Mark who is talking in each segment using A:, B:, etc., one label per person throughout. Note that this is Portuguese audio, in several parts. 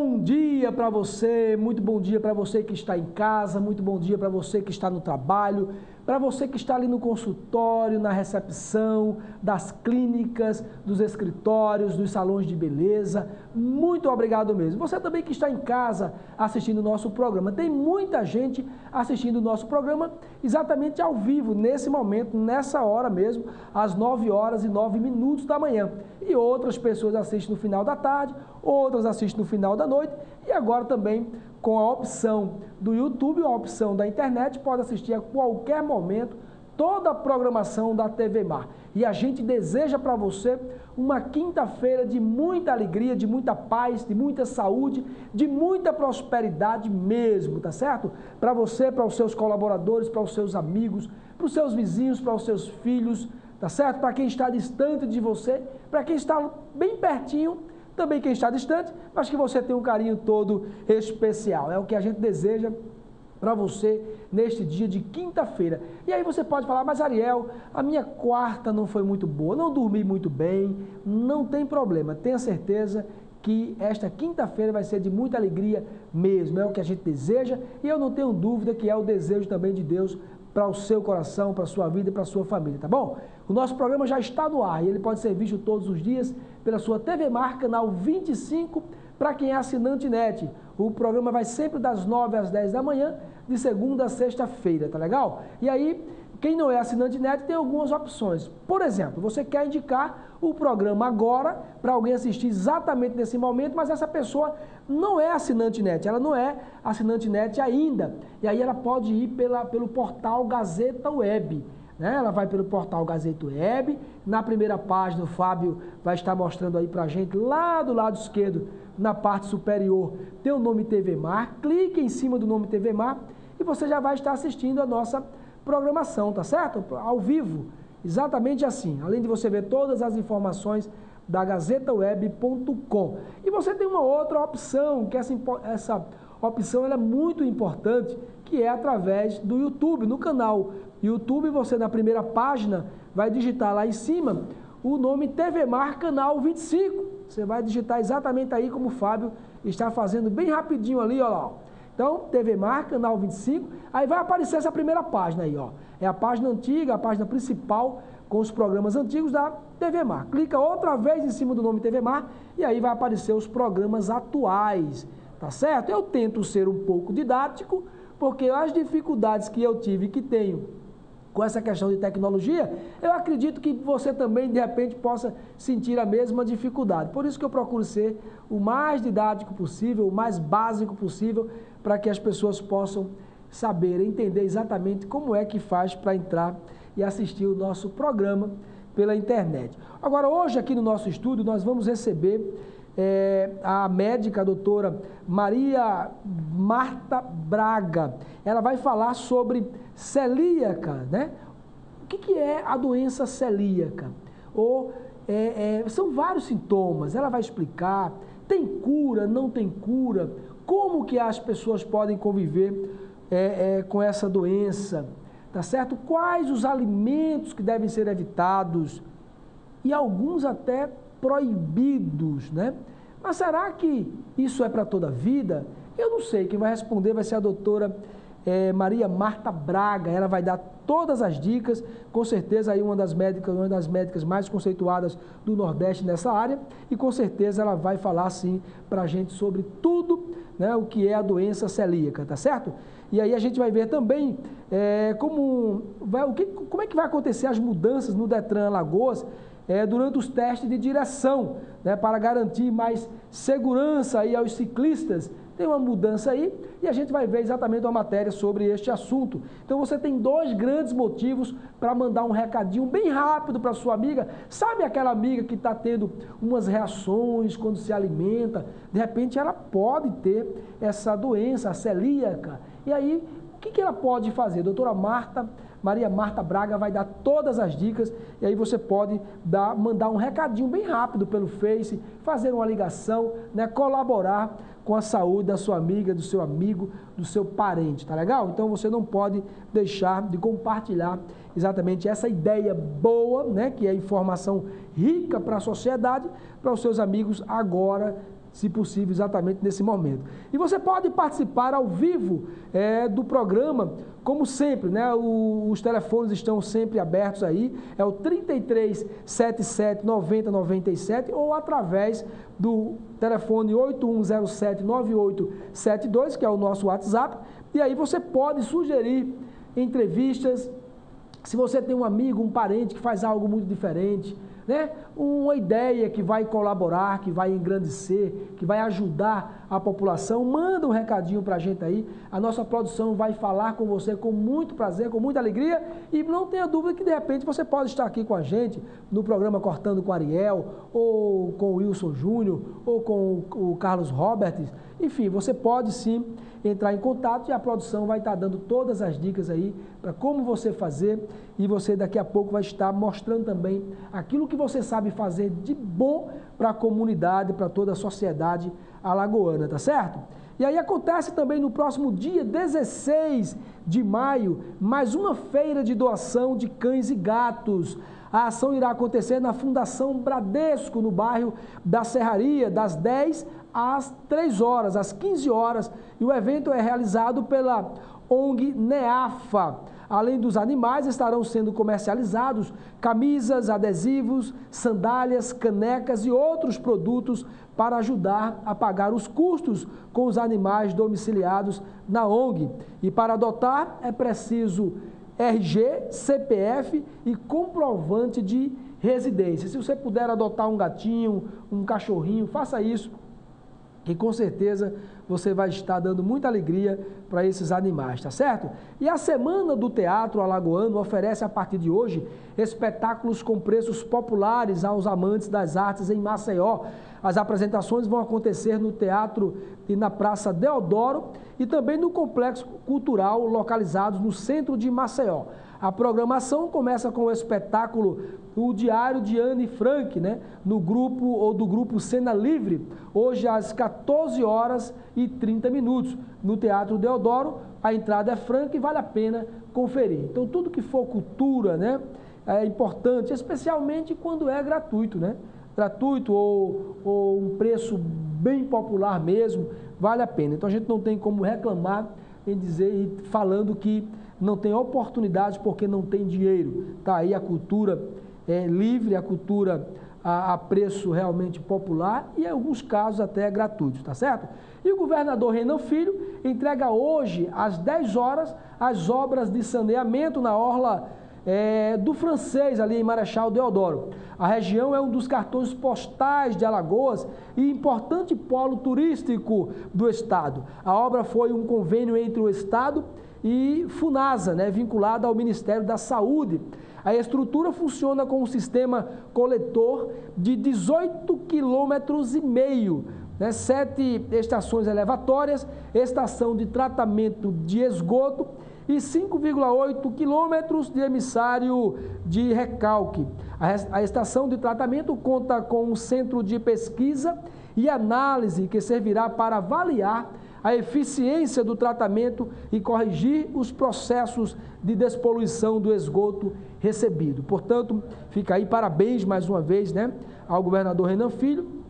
A: bom dia para você, muito bom dia para você que está em casa, muito bom dia para você que está no trabalho, para você que está ali no consultório, na recepção, das clínicas, dos escritórios, dos salões de beleza, muito obrigado mesmo. Você também que está em casa assistindo o nosso programa, tem muita gente assistindo o nosso programa exatamente ao vivo, nesse momento, nessa hora mesmo, às 9h09 da manhã. E outras pessoas assistem no final da tarde, outras assistem no final da noite e agora também com a opção do YouTube, a opção da internet, pode assistir a qualquer momento toda a programação da TV Mar. E a gente deseja para você uma quinta-feira de muita alegria, de muita paz, de muita saúde, de muita prosperidade mesmo, tá certo? Para você, para os seus colaboradores, para os seus amigos, para os seus vizinhos, para os seus filhos, tá certo? Para quem está distante de você, para quem está bem pertinho, também quem está distante, mas que você tenha um carinho todo especial. É o que a gente deseja para você neste dia de quinta-feira. E aí você pode falar, mas Ariel, a minha quarta não foi muito boa, não dormi muito bem, não tem problema. Tenha certeza que esta quinta-feira vai ser de muita alegria mesmo, é o que a gente deseja e eu não tenho dúvida que é o desejo também de Deus para o seu coração, para a sua vida e para a sua família, tá bom? O nosso programa já está no ar e ele pode ser visto todos os dias pela sua TV Mar, canal 25, para quem é assinante NET. O programa vai sempre das 9 às 10 da manhã, de segunda a sexta-feira, tá legal? E aí, quem não é assinante NET tem algumas opções. Por exemplo, você quer indicar o programa agora para alguém assistir exatamente nesse momento, mas essa pessoa não é assinante NET, ela não é assinante NET ainda. E aí ela pode ir pelo portal Gazeta Web. Né? Ela vai pelo portal Gazeta Web, na primeira página o Fábio vai estar mostrando aí para a gente, lá do lado esquerdo, na parte superior, tem o nome TV Mar, clique em cima do nome TV Mar e você já vai estar assistindo a nossa programação, tá certo? Ao vivo, exatamente assim, além de você ver todas as informações da gazetaweb.com. E você tem uma outra opção, que essa opção ela é muito importante, que é através do YouTube, no canal YouTube, você na primeira página vai digitar lá em cima o nome TV Mar Canal 25. Você vai digitar exatamente aí como o Fábio está fazendo bem rapidinho ali, ó lá. Então, TV Mar Canal 25, aí vai aparecer essa primeira página aí, ó. É a página antiga, a página principal com os programas antigos da TV Mar. Clica outra vez em cima do nome TV Mar e aí vai aparecer os programas atuais, tá certo? Eu tento ser um pouco didático, porque as dificuldades que eu tive e que tenho com essa questão de tecnologia, eu acredito que você também, de repente, possa sentir a mesma dificuldade. Por isso que eu procuro ser o mais didático possível, o mais básico possível, para que as pessoas possam saber, entender exatamente como é que faz para entrar e assistir o nosso programa pela internet. Agora, hoje aqui no nosso estúdio, nós vamos receber a médica, a doutora Maria Marta Braga. Ela vai falar sobre celíaca, né? O que é a doença celíaca? São vários sintomas, ela vai explicar, tem cura, não tem cura, como que as pessoas podem conviver com essa doença, tá certo? Quais os alimentos que devem ser evitados e alguns até proibidos, né? Mas será que isso é para toda a vida? Eu não sei, quem vai responder vai ser a doutora Maria Marta Braga. Ela vai dar todas as dicas, com certeza aí uma das médicas mais conceituadas do Nordeste nessa área, e com certeza ela vai falar assim para a gente sobre tudo, né, o que é a doença celíaca, tá certo? E aí a gente vai ver também como é que vai acontecer as mudanças no Detran Alagoas durante os testes de direção, né, para garantir mais segurança aí aos ciclistas. Tem uma mudança aí e a gente vai ver exatamente uma matéria sobre este assunto. Então você tem dois grandes motivos para mandar um recadinho bem rápido para sua amiga. Sabe aquela amiga que está tendo umas reações quando se alimenta? De repente ela pode ter essa doença, a celíaca. E aí, o que ela pode fazer? Doutora Maria Marta Braga vai dar todas as dicas e aí você pode mandar um recadinho bem rápido pelo Face, fazer uma ligação, né, colaborar com a saúde da sua amiga, do seu amigo, do seu parente, tá legal? Então você não pode deixar de compartilhar exatamente essa ideia boa, né, que é informação rica para a sociedade, para os seus amigos agora se possível, exatamente nesse momento. E você pode participar ao vivo do programa, como sempre, né? Os telefones estão sempre abertos aí, é o 33 77 90 97 ou através do telefone 8107 9872, que é o nosso WhatsApp, e aí você pode sugerir entrevistas. Se você tem um amigo, um parente que faz algo muito diferente, né? Uma ideia que vai colaborar, que vai engrandecer, que vai ajudar a população, manda um recadinho para a gente aí. A nossa produção vai falar com você com muito prazer, com muita alegria, e não tenha dúvida que de repente você pode estar aqui com a gente no programa Cortando com Ariel, ou com o Wilson Júnior, ou com o Carlos Roberts. Enfim, você pode sim entrar em contato e a produção vai estar dando todas as dicas aí para como você fazer, e você daqui a pouco vai estar mostrando também aquilo que você sabe fazer de bom para a comunidade, para toda a sociedade alagoana, tá certo? E aí acontece também no próximo dia 16 de maio, mais uma feira de doação de cães e gatos. A ação irá acontecer na Fundação Bradesco, no bairro da Serraria, das 10 às 3 horas, às 15 horas, e o evento é realizado pela ONG NEAFA. Além dos animais, estarão sendo comercializados camisas, adesivos, sandálias, canecas e outros produtos para ajudar a pagar os custos com os animais domiciliados na ONG. E para adotar é preciso RG, CPF e comprovante de residência. Se você puder adotar um gatinho, um cachorrinho, faça isso, que com certeza você vai estar dando muita alegria para esses animais, tá certo? E a Semana do Teatro Alagoano oferece a partir de hoje espetáculos com preços populares aos amantes das artes em Maceió. As apresentações vão acontecer no Teatro e na Praça Deodoro e também no Complexo Cultural localizados no centro de Maceió. A programação começa com o espetáculo O Diário de Anne Frank, né? Do grupo Cena Livre, hoje às 14 horas e 30 minutos. No Teatro Deodoro, a entrada é franca e vale a pena conferir. Então, tudo que for cultura, né, é importante, especialmente quando é gratuito, né? Gratuito ou um preço bem popular mesmo, vale a pena. Então, a gente não tem como reclamar em dizer, falando que não tem oportunidades porque não tem dinheiro. Tá aí a cultura livre, a cultura a preço realmente popular e em alguns casos até gratuito, tá certo? E o governador Renan Filho entrega hoje às 10 horas as obras de saneamento na orla do Francês, ali em Marechal Deodoro. A região é um dos cartões postais de Alagoas e importante polo turístico do estado. A obra foi um convênio entre o estado e Funasa, né, vinculada ao Ministério da Saúde. A estrutura funciona com um sistema coletor de 18,5 km, né, 7 estações elevatórias, estação de tratamento de esgoto e 5,8 quilômetros de emissário de recalque. A estação de tratamento conta com um centro de pesquisa e análise que servirá para avaliar a eficiência do tratamento e corrigir os processos de despoluição do esgoto recebido. Portanto, fica aí parabéns mais uma vez, né, ao governador Renan Filho,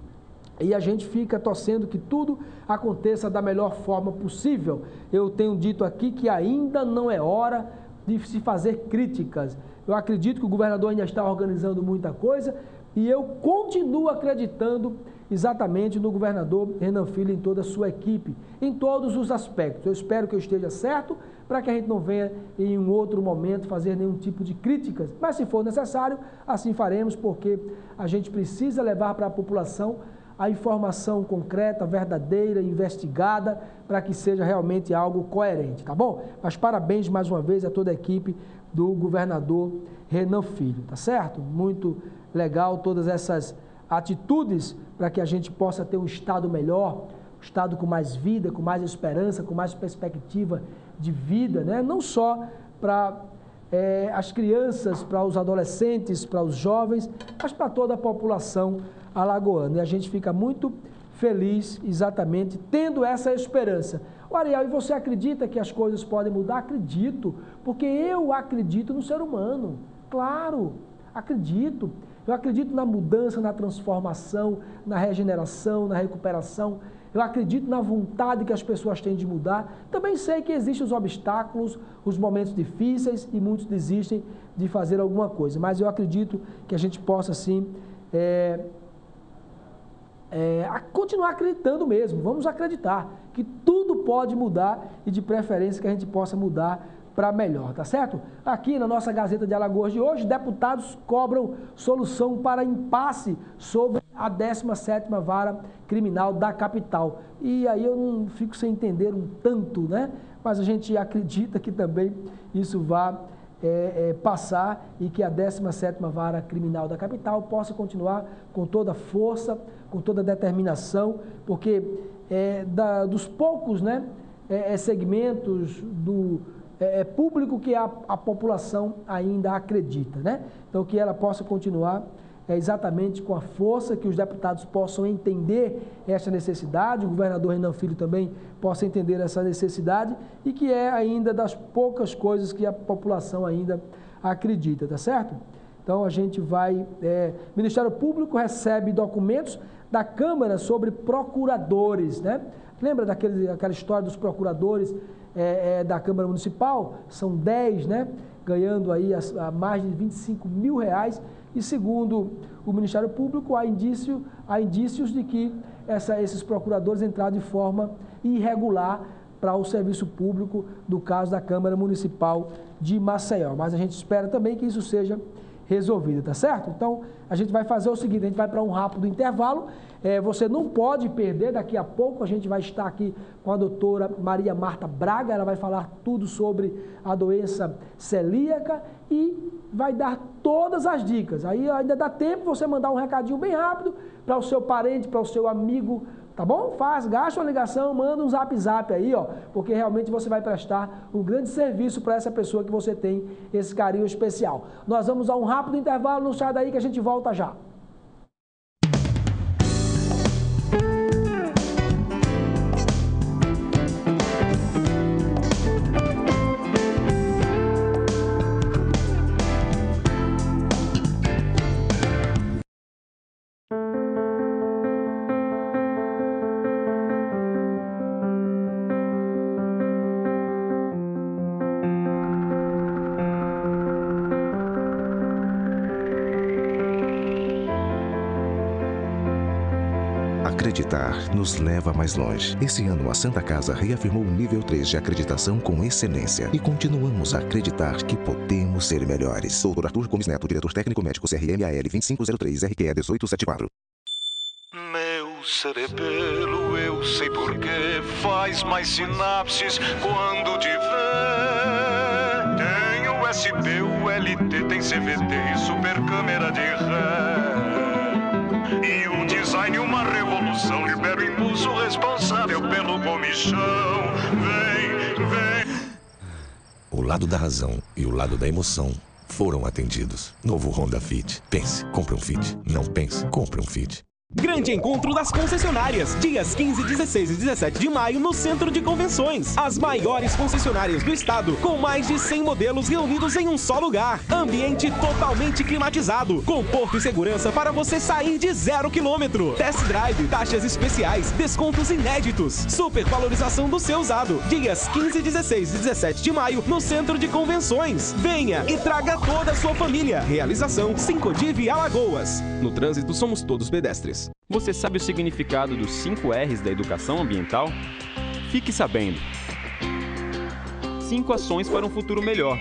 A: e a gente fica torcendo que tudo aconteça da melhor forma possível. Eu tenho dito aqui que ainda não é hora de se fazer críticas. Eu acredito que o governador ainda está organizando muita coisa e eu continuo acreditando exatamente no governador Renan Filho e em toda a sua equipe, em todos os aspectos. Eu espero que eu esteja certo para que a gente não venha em um outro momento fazer nenhum tipo de críticas, mas se for necessário, assim faremos, porque a gente precisa levar para a população a informação concreta, verdadeira, investigada, para que seja realmente algo coerente, tá bom? Mas parabéns mais uma vez a toda a equipe do governador Renan Filho, tá certo? Muito legal todas essas atitudes para que a gente possa ter um estado melhor, um estado com mais vida, com mais esperança, com mais perspectiva de vida, né? Não só para as crianças, para os adolescentes, para os jovens, mas para toda a população alagoana. E a gente fica muito feliz exatamente tendo essa esperança. O Ariel, e você acredita que as coisas podem mudar? Acredito, porque eu acredito no ser humano. Claro, acredito. Eu acredito na mudança, na transformação, na regeneração, na recuperação. Eu acredito na vontade que as pessoas têm de mudar. Também sei que existem os obstáculos, os momentos difíceis e muitos desistem de fazer alguma coisa. Mas eu acredito que a gente possa, sim, continuar acreditando mesmo. Vamos acreditar que tudo pode mudar e, de preferência, que a gente possa mudar para melhor, tá certo? Aqui na nossa Gazeta de Alagoas de hoje, deputados cobram solução para impasse sobre a 17ª Vara Criminal da capital. E aí eu não fico sem entender um tanto, né? Mas a gente acredita que também isso vai passar e que a 17ª Vara Criminal da capital possa continuar com toda a força, com toda a determinação, porque dos poucos, né, segmentos do público que a população ainda acredita, né? Então, que ela possa continuar exatamente com a força, que os deputados possam entender essa necessidade, o governador Renan Filho também possa entender essa necessidade e que é ainda das poucas coisas que a população ainda acredita, tá certo? Então, a gente vai... O Ministério Público recebe documentos da Câmara sobre procuradores, né? Lembra daquela história dos procuradores da Câmara Municipal? São 10, né? Ganhando aí a mais de R$25 mil. E segundo o Ministério Público, há indícios de que esses procuradores entraram de forma irregular para o serviço público do caso da Câmara Municipal de Maceió. Mas a gente espera também que isso seja resolvido, tá certo? Então, a gente vai fazer o seguinte, a gente vai para um rápido intervalo. Você não pode perder, daqui a pouco a gente vai estar aqui com a doutora Maria Marta Braga, ela vai falar tudo sobre a doença celíaca e vai dar todas as dicas. Aí ainda dá tempo você mandar um recadinho bem rápido para o seu parente, para o seu amigo, tá bom? Gasta uma ligação, manda um zap aí, ó, porque realmente você vai prestar um grande serviço para essa pessoa que você tem esse carinho especial. Nós vamos a um rápido intervalo, não sai daí que a gente volta já.
B: Acreditar nos leva mais longe. Esse ano, a Santa Casa reafirmou o nível 3 de acreditação com excelência. E continuamos a acreditar que podemos ser melhores. Dr. Arthur Gomes Neto, diretor técnico médico CRMAL 2503 RQE 1874.
C: Meu cerebelo, eu sei porquê, faz mais sinapses quando te vê. Tem USB, ULT, tem CVT e super câmera de ré. E o design, uma revolução, libera o impulso responsável pelo comichão. Vem.
D: O lado da razão e o lado da emoção foram atendidos. Novo Honda Fit. Pense, compre um Fit. Não pense, compre um Fit.
E: Grande encontro das concessionárias, dias 15, 16 e 17 de maio no Centro de Convenções. As maiores concessionárias do estado, com mais de 100 modelos reunidos em um só lugar. Ambiente totalmente climatizado, conforto e segurança para você sair de 0 km. Test drive, taxas especiais, descontos inéditos, supervalorização do seu usado. Dias 15, 16 e 17 de maio no Centro de Convenções. Venha e traga toda a sua família. Realização Sincodiv Alagoas. No trânsito somos todos pedestres.
F: Você sabe o significado dos 5 R's da educação ambiental? Fique sabendo. 5 ações para um futuro melhor.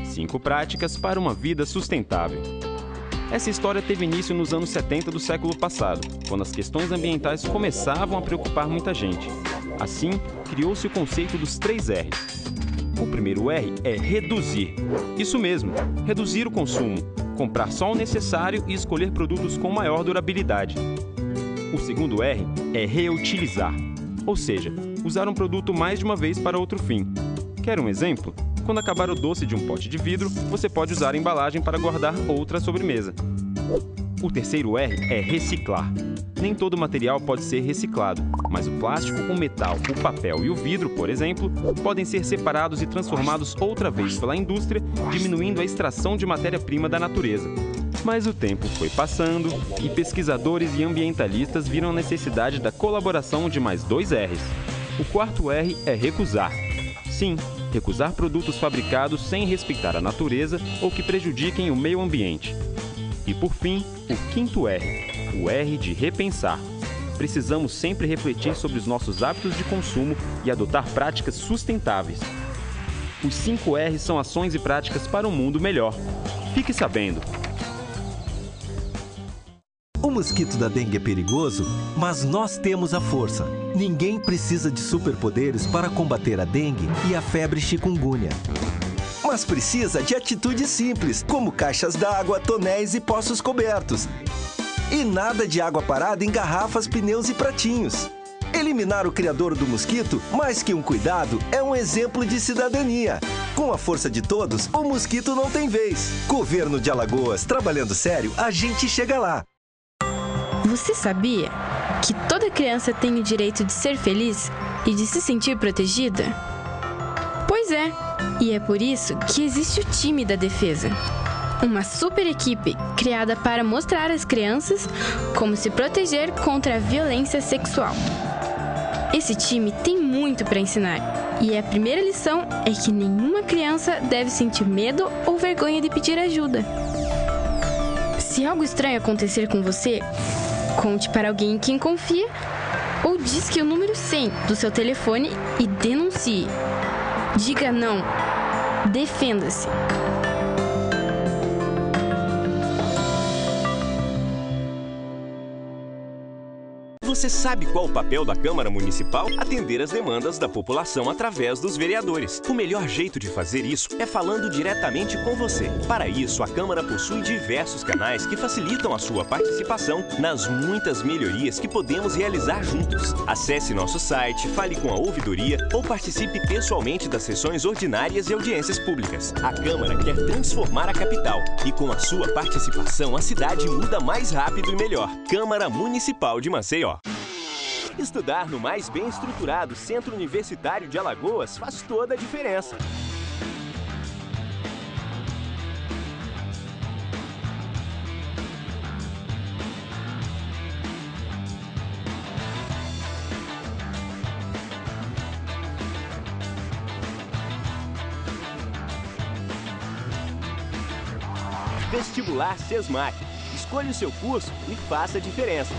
F: 5 práticas para uma vida sustentável. Essa história teve início nos anos 70 do século passado, quando as questões ambientais começavam a preocupar muita gente. Assim, criou-se o conceito dos 3 R's. O primeiro R é reduzir. Isso mesmo, reduzir o consumo, comprar só o necessário e escolher produtos com maior durabilidade. O segundo R é reutilizar, ou seja, usar um produto mais de uma vez para outro fim. Quer um exemplo? Quando acabar o doce de um pote de vidro, você pode usar a embalagem para guardar outra sobremesa. O terceiro R é reciclar. Nem todo material pode ser reciclado, mas o plástico, o metal, o papel e o vidro, por exemplo, podem ser separados e transformados outra vez pela indústria, diminuindo a extração de matéria-prima da natureza. Mas o tempo foi passando e pesquisadores e ambientalistas viram a necessidade da colaboração de mais 2 R's. O quarto R é recusar. Sim, recusar produtos fabricados sem respeitar a natureza ou que prejudiquem o meio ambiente. E por fim, o quinto R, o R de repensar. Precisamos sempre refletir sobre os nossos hábitos de consumo e adotar práticas sustentáveis. Os 5 R's são ações e práticas para um mundo melhor. Fique sabendo!
G: O mosquito da dengue é perigoso, mas nós temos a força. Ninguém precisa de superpoderes para combater a dengue e a febre chikungunya. Mas precisa de atitudes simples, como caixas d'água, tonéis e poços cobertos. E nada de água parada em garrafas, pneus e pratinhos. Eliminar o criador do mosquito, mais que um cuidado, é um exemplo de cidadania. Com a força de todos, o mosquito não tem vez. Governo de Alagoas, trabalhando sério, a gente chega lá.
H: Você sabia que toda criança tem o direito de ser feliz e de se sentir protegida? Pois é, e é por isso que existe o time da defesa. Uma super equipe criada para mostrar às crianças como se proteger contra a violência sexual. Esse time tem muito para ensinar, e a primeira lição é que nenhuma criança deve sentir medo ou vergonha de pedir ajuda. Se algo estranho acontecer com você, conte para alguém em quem confia ou disque o número 100 do seu telefone e denuncie. Diga não. Defenda-se.
E: Você sabe qual o papel da Câmara Municipal? Atender as demandas da população através dos vereadores. O melhor jeito de fazer isso é falando diretamente com você. Para isso, a Câmara possui diversos canais que facilitam a sua participação nas muitas melhorias que podemos realizar juntos. Acesse nosso site, fale com a ouvidoria ou participe pessoalmente das sessões ordinárias e audiências públicas. A Câmara quer transformar a capital e com a sua participação a cidade muda mais rápido e melhor. Câmara Municipal de Maceió. Estudar no mais bem estruturado Centro Universitário de Alagoas faz toda a diferença. Vestibular SESMAC. Escolha o seu curso e faça a diferença.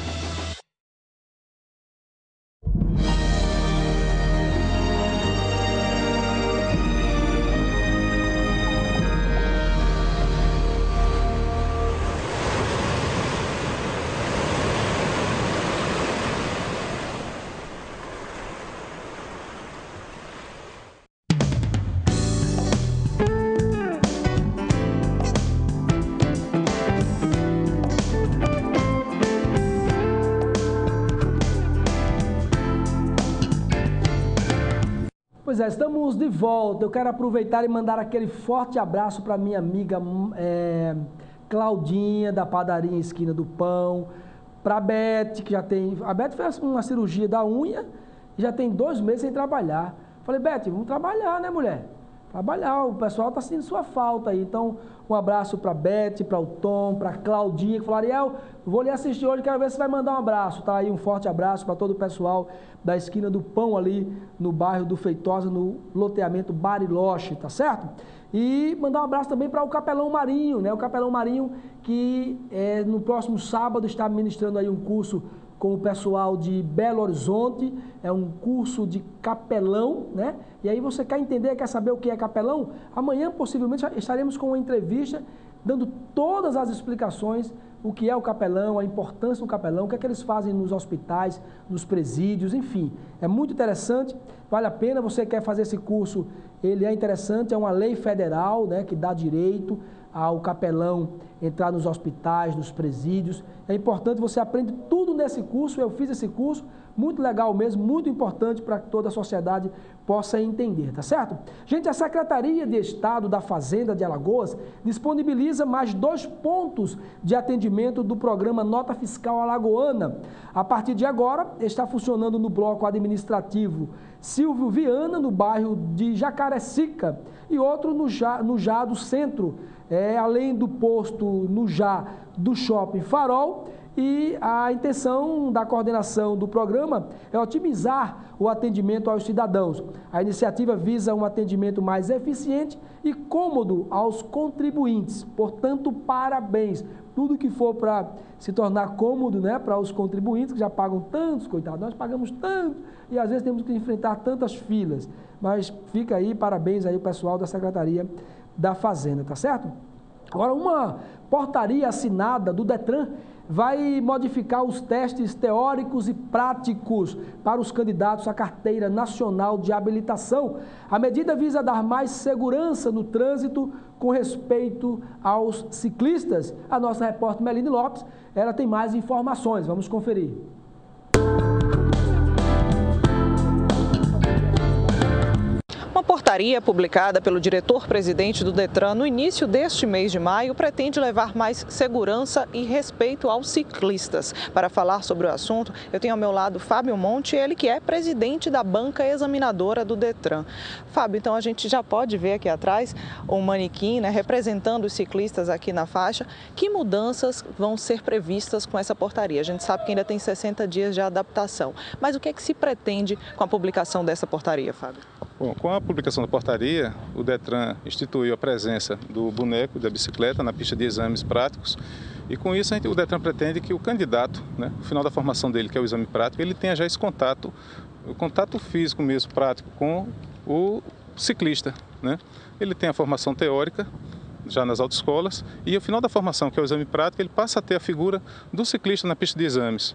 A: Pois é, estamos de volta. Eu quero aproveitar e mandar aquele forte abraço para minha amiga Claudinha, da padaria Esquina do Pão, para a Beth, que já tem... A Beth fez uma cirurgia da unha e já tem 2 meses sem trabalhar. Falei, Beth, vamos trabalhar, né, mulher? Trabalhar, o pessoal está sentindo sua falta aí. Então, um abraço para a Beth, para o Tom, para a Claudinha, que falaram, Ariel, vou lhe assistir hoje, quero ver se vai mandar um abraço, tá? Aí um forte abraço para todo o pessoal da Esquina do Pão ali, no bairro do Feitosa, no loteamento Bariloche, tá certo? E mandar um abraço também para o Capelão Marinho, né? O Capelão Marinho que no próximo sábado está ministrando aí um curso com o pessoal de Belo Horizonte, é um curso de capelão, né? E aí você quer entender, quer saber o que é capelão? Amanhã, possivelmente, estaremos com uma entrevista dando todas as explicações, o que é o capelão, a importância do capelão, o que é que eles fazem nos hospitais, nos presídios, enfim. É muito interessante, vale a pena, você quer fazer esse curso, ele é interessante, é uma lei federal, né, que dá direito ao capelão entrar nos hospitais, nos presídios. É importante, você aprende tudo nesse curso, eu fiz esse curso, muito legal mesmo, muito importante para que toda a sociedade possa entender, tá certo? Gente, a Secretaria de Estado da Fazenda de Alagoas disponibiliza mais 2 pontos de atendimento do programa Nota Fiscal Alagoana. A partir de agora, está funcionando no bloco administrativo Silvio Viana, no bairro de Jacarecica, e outro no Jado Centro, além do posto no Já do Shopping Farol. E a intenção da coordenação do programa é otimizar o atendimento aos cidadãos. A iniciativa visa um atendimento mais eficiente e cômodo aos contribuintes. Portanto, parabéns. Tudo que for para se tornar cômodo, né, para os contribuintes, que já pagam tantos, coitados, nós pagamos tanto e às vezes temos que enfrentar tantas filas. Mas fica aí, parabéns aí o pessoal da Secretaria da Fazenda, tá certo? Agora, uma portaria assinada do Detran vai modificar os testes teóricos e práticos para os candidatos à Carteira Nacional de Habilitação. A medida visa dar mais segurança no trânsito com respeito aos ciclistas. A nossa repórter Meline Lopes, ela tem mais informações. Vamos conferir.
I: Uma portaria publicada pelo diretor-presidente do Detran no início deste mês de maio pretende levar mais segurança e respeito aos ciclistas. Para falar sobre o assunto, eu tenho ao meu lado Fábio Monte, ele que é presidente da banca examinadora do Detran. Fábio, então a gente já pode ver aqui atrás um manequim, né, representando os ciclistas aqui na faixa. Que mudanças vão ser previstas com essa portaria? A gente sabe que ainda tem 60 dias de adaptação, mas o que é que se pretende com a publicação dessa portaria, Fábio?
J: Bom, com a publicação da portaria, o Detran instituiu a presença do boneco da bicicleta na pista de exames práticos e com isso o Detran pretende que o candidato, né, no final da formação dele, que é o exame prático, ele tenha já esse contato, o contato físico mesmo, prático, com o ciclista, né? Ele tem a formação teórica já nas autoescolas e ao final da formação, que é o exame prático, ele passa a ter a figura do ciclista na pista de exames.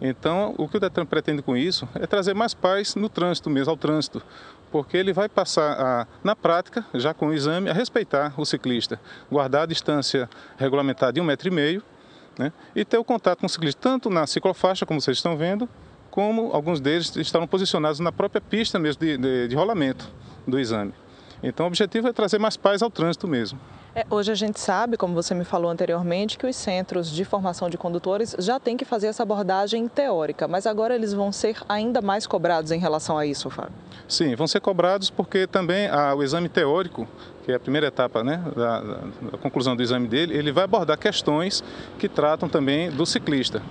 J: Então, o que o Detran pretende com isso é trazer mais paz no trânsito mesmo, ao trânsito, porque ele vai passar, na prática, já com o exame, a respeitar o ciclista, guardar a distância regulamentar de 1,5 m, né, e ter o contato com o ciclista, tanto na ciclofaixa, como vocês estão vendo, como alguns deles estarão posicionados na própria pista mesmo de rolamento do exame. Então, o objetivo é trazer mais paz ao trânsito mesmo.
I: Hoje a gente sabe, como você me falou anteriormente, que os centros de formação de condutores já têm que fazer essa abordagem teórica, mas agora eles vão ser ainda mais cobrados em relação a isso, Fábio?
J: Sim, vão ser cobrados porque também o exame teórico, que é a primeira etapa, né, da conclusão do exame dele, ele vai abordar questões que tratam também do ciclista,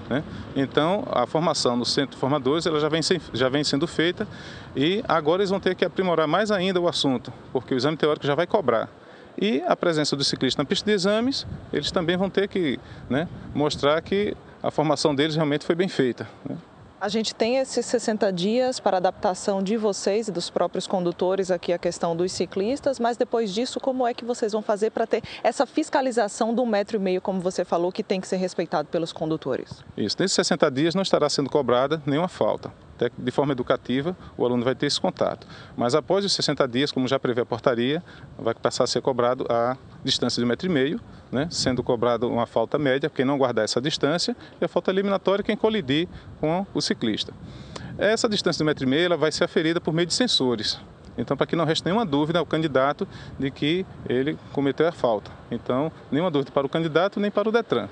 J: né? Então, a formação no centro de formadores ela já vem sendo feita e agora eles vão ter que aprimorar mais ainda o assunto, porque o exame teórico já vai cobrar. E a presença do ciclista na pista de exames, eles também vão ter que, né, mostrar que a formação deles realmente foi bem feita, né?
I: A gente tem esses 60 dias para adaptação de vocês e dos próprios condutores aqui à questão dos ciclistas, mas depois disso, como é que vocês vão fazer para ter essa fiscalização do 1,5 m, como você falou, que tem que ser respeitado pelos condutores?
J: Isso, nesses 60 dias não estará sendo cobrada nenhuma falta. Até de forma educativa, o aluno vai ter esse contato. Mas após os 60 dias, como já prevê a portaria, vai passar a ser cobrado a distância de 1,5 m, né, sendo cobrado uma falta média, quem não guardar essa distância, e a falta eliminatória, quem colidir com o ciclista. Essa distância de 1,5 m ela vai ser aferida por meio de sensores. Então, para que não reste nenhuma dúvida ao candidato de que ele cometeu a falta. Então, nenhuma dúvida para o candidato nem para o Detran.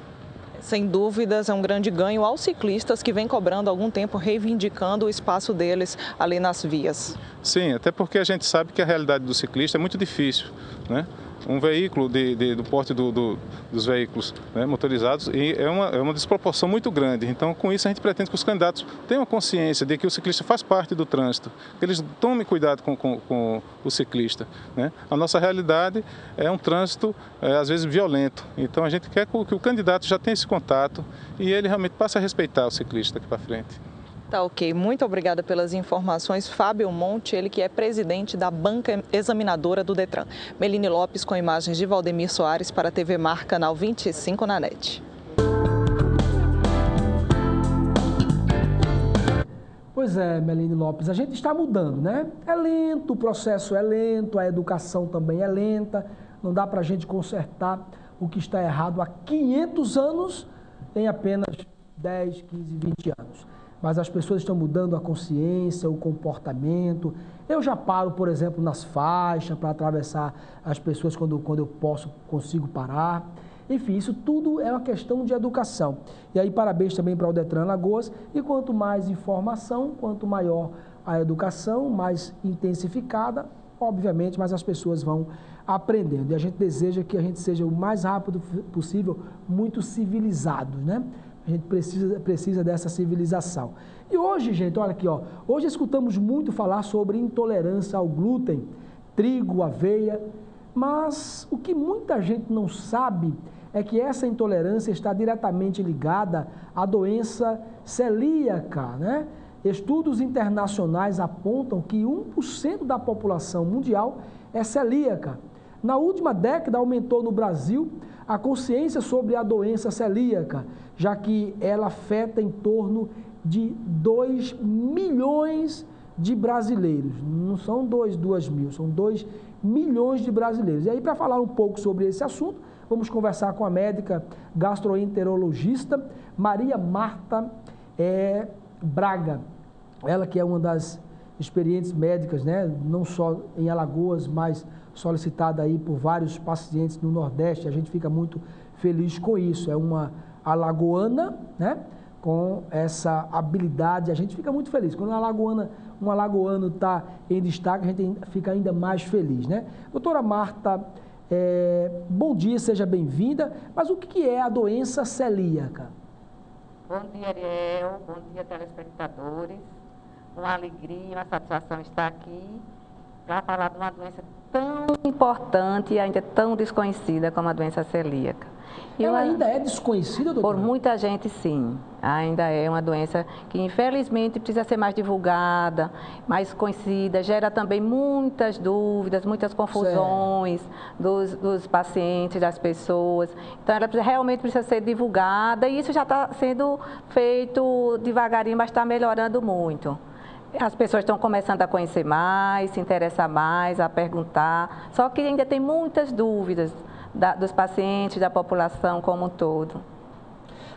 I: Sem dúvidas, é um grande ganho aos ciclistas que vêm cobrando há algum tempo, reivindicando o espaço deles ali nas vias.
J: Sim, até porque a gente sabe que a realidade do ciclista é muito difícil, né? Um veículo do porte dos veículos, né, motorizados e é uma desproporção muito grande. Então, com isso, a gente pretende que os candidatos tenham consciência de que o ciclista faz parte do trânsito, que eles tomem cuidado com o ciclista, né? A nossa realidade é um trânsito, às vezes, violento. Então, a gente quer que o candidato já tenha esse contato e ele realmente passe a respeitar o ciclista daqui para frente.
I: Tá ok, muito obrigada pelas informações. Fábio Monte, ele que é presidente da banca examinadora do Detran. Meline Lopes com imagens de Valdemir Soares para a TV Mar, canal 25 na NET.
A: Pois é, Meline Lopes, a gente está mudando, né? É lento, o processo é lento, a educação também é lenta. Não dá para a gente consertar o que está errado há 500 anos em apenas 10, 15, 20 anos. Mas as pessoas estão mudando a consciência, o comportamento. Eu já paro, por exemplo, nas faixas para atravessar as pessoas quando eu consigo parar. Enfim, isso tudo é uma questão de educação. E aí, parabéns também para o Detran Alagoas. E quanto mais informação, quanto maior a educação, mais intensificada, obviamente, mas as pessoas vão aprendendo. E a gente deseja que a gente seja o mais rápido possível, muito civilizado, né? A gente precisa dessa civilização. E hoje, gente, olha aqui, ó, hoje escutamos muito falar sobre intolerância ao glúten, trigo, aveia, mas o que muita gente não sabe é que essa intolerância está diretamente ligada à doença celíaca, né? Estudos internacionais apontam que 1% da população mundial é celíaca. Na última década, aumentou no Brasil a consciência sobre a doença celíaca, já que ela afeta em torno de 2 milhões de brasileiros. Não são 2 mil, são 2 milhões de brasileiros. E aí, para falar um pouco sobre esse assunto, vamos conversar com a médica gastroenterologista Maria Marta Braga. Ela que é uma das experientes médicas, né, não só em Alagoas, mas solicitada aí por vários pacientes no Nordeste. A gente fica muito feliz com isso. É uma alagoana, né, com essa habilidade. A gente fica muito feliz. Quando um alagoano está em destaque, a gente fica ainda mais feliz, né? Doutora Marta, bom dia, seja bem-vinda. Mas o que é a doença celíaca?
K: Bom dia, Ariel. Bom dia, telespectadores. Uma alegria, uma satisfação estar aqui para falar de uma doença tão importante e ainda tão desconhecida como a doença celíaca.
A: Ela ainda é desconhecida, doutora?
K: Por muita gente, sim. Ainda é uma doença que, infelizmente, precisa ser mais divulgada, mais conhecida. Gera também muitas dúvidas, muitas confusões dos pacientes, das pessoas. Então, ela realmente precisa ser divulgada e isso já está sendo feito devagarinho, mas está melhorando muito. As pessoas estão começando a conhecer mais, se interessar mais, a perguntar. Só que ainda tem muitas dúvidas dos pacientes, da população como um todo.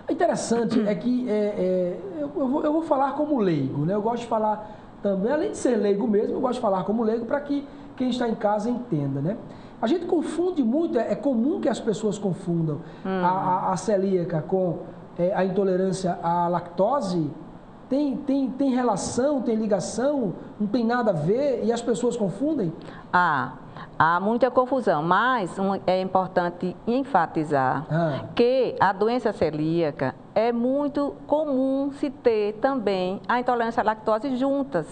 A: O interessante é que eu vou falar como leigo, né? Eu gosto de falar também, além de ser leigo mesmo, eu gosto de falar como leigo para que quem está em casa entenda, né? A gente confunde muito, é comum que as pessoas confundam a celíaca com a intolerância à lactose. Tem relação, tem ligação, não tem nada a ver e as pessoas confundem?
K: Há muita confusão, mas é importante enfatizar que a doença celíaca é muito comum se ter também a intolerância à lactose juntas.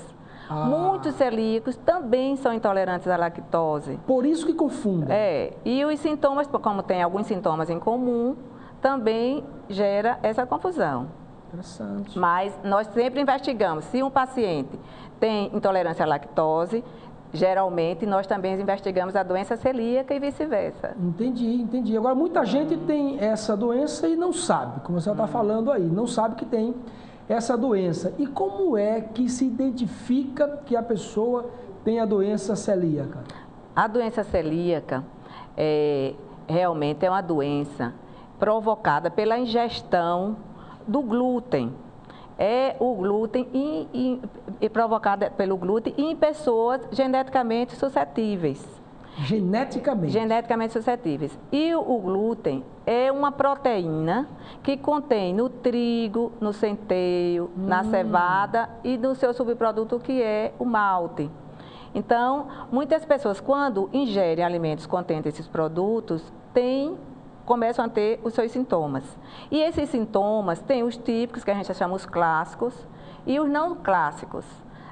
K: Muitos celíacos também são intolerantes à lactose.
A: Por isso que confundem.
K: E os sintomas, como tem alguns sintomas em comum, também gera essa confusão.
A: Interessante.
K: Mas nós sempre investigamos. Se um paciente tem intolerância à lactose, geralmente nós também investigamos a doença celíaca e vice-versa.
A: Entendi. Agora, muita gente tem essa doença e não sabe, como você está falando aí, não sabe que tem essa doença. E como é que se identifica que a pessoa tem a doença celíaca?
K: A doença celíaca realmente é uma doença provocada pela ingestão do glúten. É o glúten provocada pelo glúten em pessoas geneticamente suscetíveis. Geneticamente suscetíveis. E o glúten é uma proteína que contém no trigo, no centeio, na cevada e no seu subproduto que é o malte. Então, muitas pessoas, quando ingerem alimentos contendo esses produtos, começam a ter os seus sintomas. E esses sintomas têm os típicos, que a gente chama os clássicos, e os não clássicos.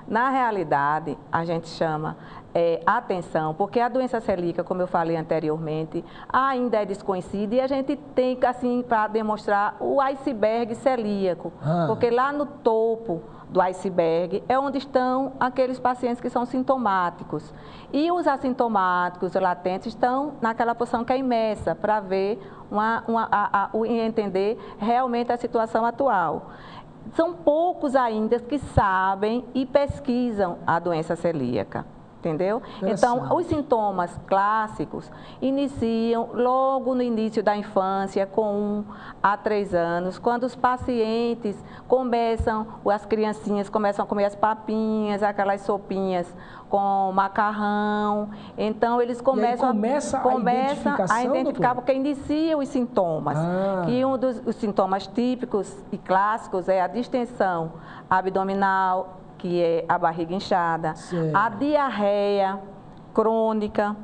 K: Na realidade, a gente chama atenção, porque a doença celíaca, como eu falei anteriormente, ainda é desconhecida e a gente tem, assim, para demonstrar o iceberg celíaco, porque lá no topo do iceberg é onde estão aqueles pacientes que são sintomáticos. E os assintomáticos, os latentes, estão naquela posição que é imersa para ver e entender realmente a situação atual. São poucos ainda que sabem e pesquisam a doença celíaca. Entendeu? Então, os sintomas clássicos iniciam logo no início da infância, com 1 a 3 anos, quando os pacientes as criancinhas começam a comer as papinhas, aquelas sopinhas com macarrão. Então, eles começam a identificar, porque iniciam os sintomas. E um dos sintomas típicos e clássicos é a distensão abdominal, que é a barriga inchada, a diarreia, crônica,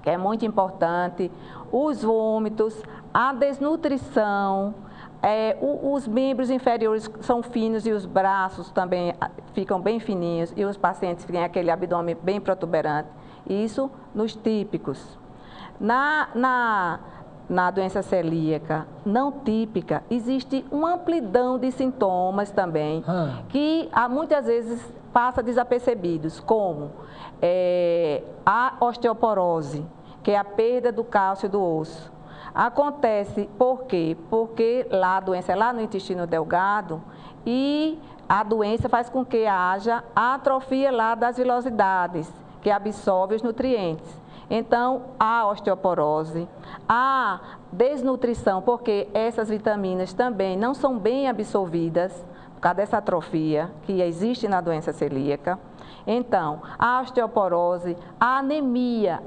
K: que é muito importante, os vômitos, a desnutrição, os membros inferiores são finos e os braços também ficam bem fininhos e os pacientes têm aquele abdômen bem protuberante. Isso nos típicos. Na doença celíaca não típica, existe uma amplidão de sintomas também, que muitas vezes passa desapercebidos, como a osteoporose, que é a perda do cálcio do osso. Acontece por quê? Porque a doença é lá no intestino delgado e a doença faz com que haja atrofia lá das vilosidades, que absorve os nutrientes. Então, a osteoporose, a desnutrição, porque essas vitaminas também não são bem absorvidas por causa dessa atrofia que existe na doença celíaca. Então, a osteoporose, a anemia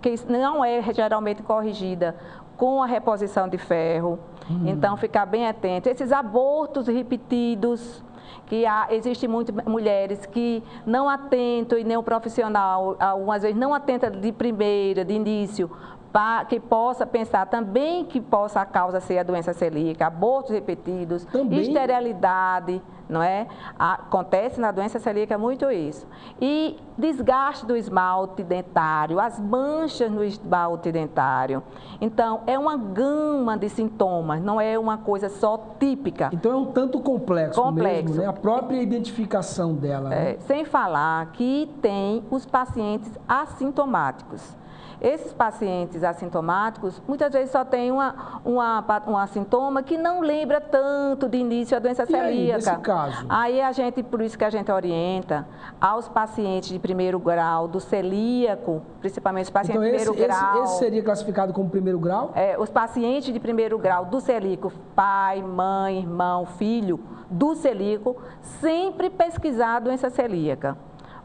K: que não é geralmente corrigida com a reposição de ferro. Então, ficar bem atento. Esses abortos repetidos, que existem muitas mulheres que não atentam e nem o profissional, algumas vezes não atenta de primeira, de início, para que possa pensar também que possa a causa ser a doença celíaca, abortos repetidos, esterilidade, não é? Acontece na doença celíaca muito isso. E desgaste do esmalte dentário, as manchas no esmalte dentário. Então, é uma gama de sintomas, não é uma coisa só típica.
A: Então, é um tanto complexo mesmo, né? A própria identificação dela. Né?
K: Sem falar que tem os pacientes assintomáticos. Esses pacientes assintomáticos, muitas vezes só tem um sintoma que não lembra tanto de início a doença celíaca.
A: Aí, nesse caso?
K: Aí por isso que a gente orienta aos pacientes de primeiro grau do celíaco, principalmente os pacientes de primeiro grau.
A: Esse seria classificado como primeiro grau?
K: Os pacientes de primeiro grau do celíaco, pai, mãe, irmão, filho do celíaco, sempre pesquisar a doença celíaca,